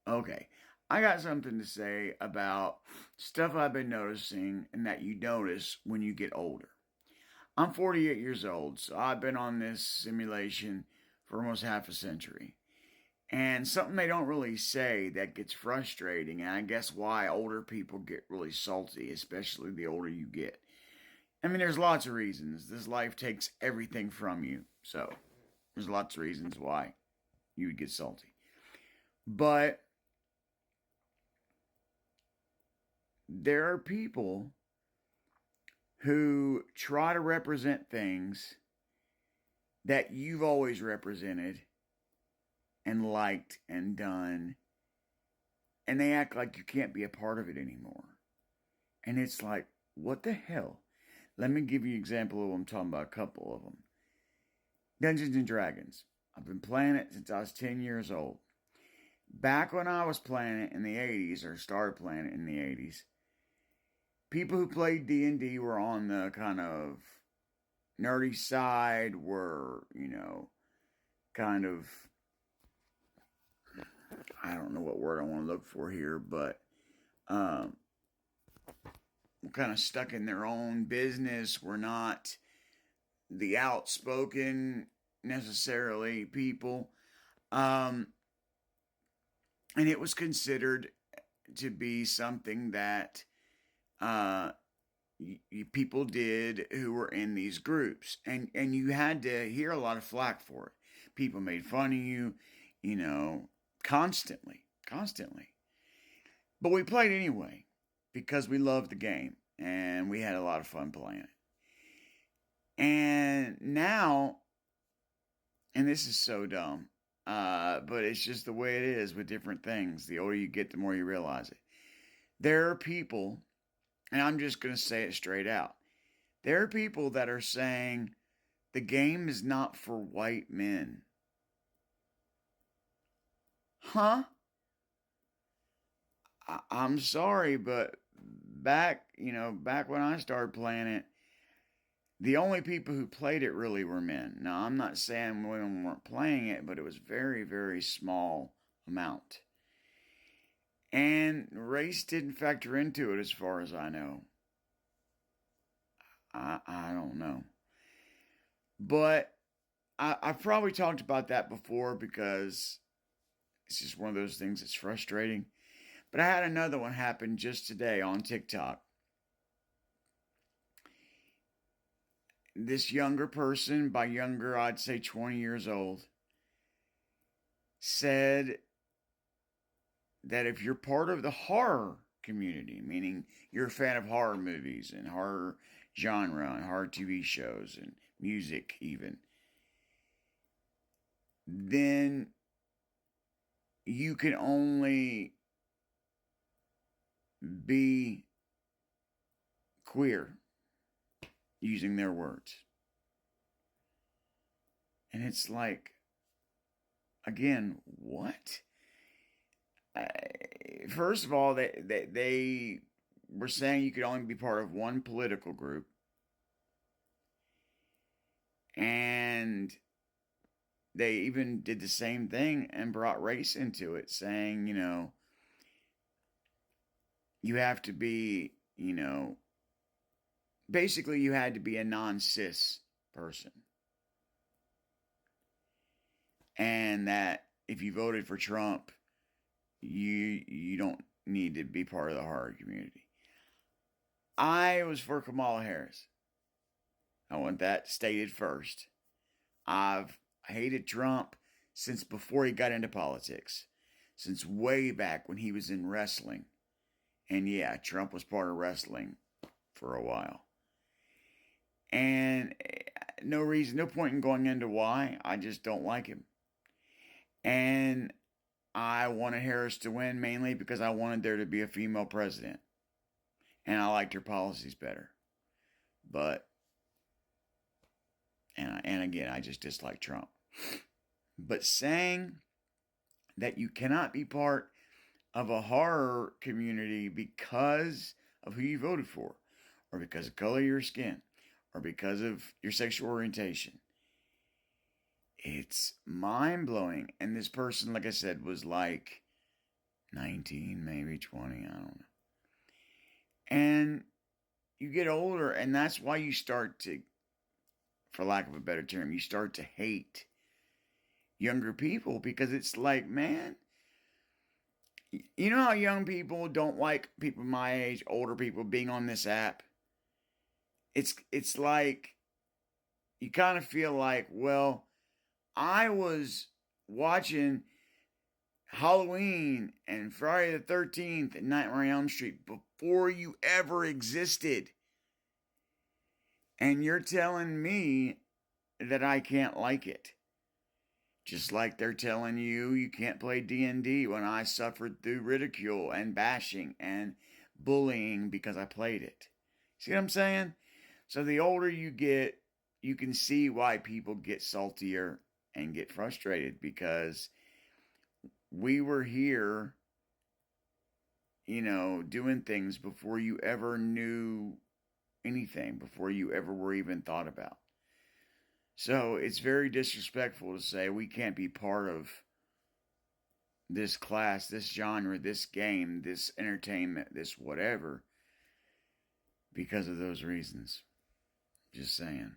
Okay, I got something to say about stuff I've been noticing and that you notice when you get older. I'm 48 years old, so I've been on this simulation for almost half a century. And something they don't really say that gets frustrating, and I guess why older people get really salty, especially the older you get. I mean, there's lots of reasons. This life takes everything from you, so there's lots of reasons why you would get salty. But there are people who try to represent things that you've always represented and liked and done, and they act like you can't be a part of it anymore. And it's like, what the hell? Let me give you an example of what I'm talking about, a couple of them. Dungeons and Dragons. I've been playing it since I was 10 years old. Back when I was playing it in the 80s, or started playing it in the 80s, people who played D&D were on the kind of nerdy side, were, kind of, I don't know what word I want to look for here, but um, kind of stuck in their own business. We're not the outspoken necessarily people. Um, and it was considered to be something that uh, people did who were in these groups, and you had to hear a lot of flack for it. People made fun of you, you know, constantly. But we played anyway because we loved the game and we had a lot of fun playing it. And now, and this is so dumb, but it's just the way it is with different things. The older you get, the more you realize it. There are people, and I'm just going to say it straight out. There are people that are saying the game is not for white men. Huh? I'm sorry, but back when I started playing it, the only people who played it really were men. Now, I'm not saying women weren't playing it, but it was very, very small amount. And race didn't factor into it as far as I know. I don't know. But I've probably talked about that before because it's just one of those things that's frustrating. But I had another one happen just today on TikTok. This younger person, by younger, I'd say 20 years old, said that if you're part of the horror community, meaning you're a fan of horror movies and horror genre and horror TV shows and music, even, then you can only be queer, using their words. And it's like, again, what? First of all, they were saying you could only be part of one political group. And they even did the same thing and brought race into it, saying, you have to be, basically you had to be a non-cis person. And that if you voted for Trump, you don't need to be part of the horror community. I was for Kamala Harris. I want that stated first. I've hated Trump since before he got into politics, since way back when he was in wrestling. And yeah, Trump was part of wrestling for a while. And no reason, no point in going into why. I just don't like him. And I wanted Harris to win mainly because I wanted there to be a female president. And I liked her policies better. But, and again, I just dislike Trump. But saying that you cannot be part of a horror community because of who you voted for, or because of color of your skin, or because of your sexual orientation, it's mind blowing. And this person, like I said, was like, 19, maybe 20, I don't know. And you get older, and that's why you start to, for lack of a better term, you start to hate younger people, because it's like, man, you know how young people don't like people my age, older people being on this app? It's like you kind of feel like, well, I was watching Halloween and Friday the 13th and Nightmare on Elm Street before you ever existed. And you're telling me that I can't like it. Just like they're telling you you can't play D&D when I suffered through ridicule and bashing and bullying because I played it. See what I'm saying? So the older you get, you can see why people get saltier and get frustrated, because we were here, doing things before you ever knew anything, before you ever were even thought about. So it's very disrespectful to say we can't be part of this class, this genre, this game, this entertainment, this whatever, because of those reasons. Just saying.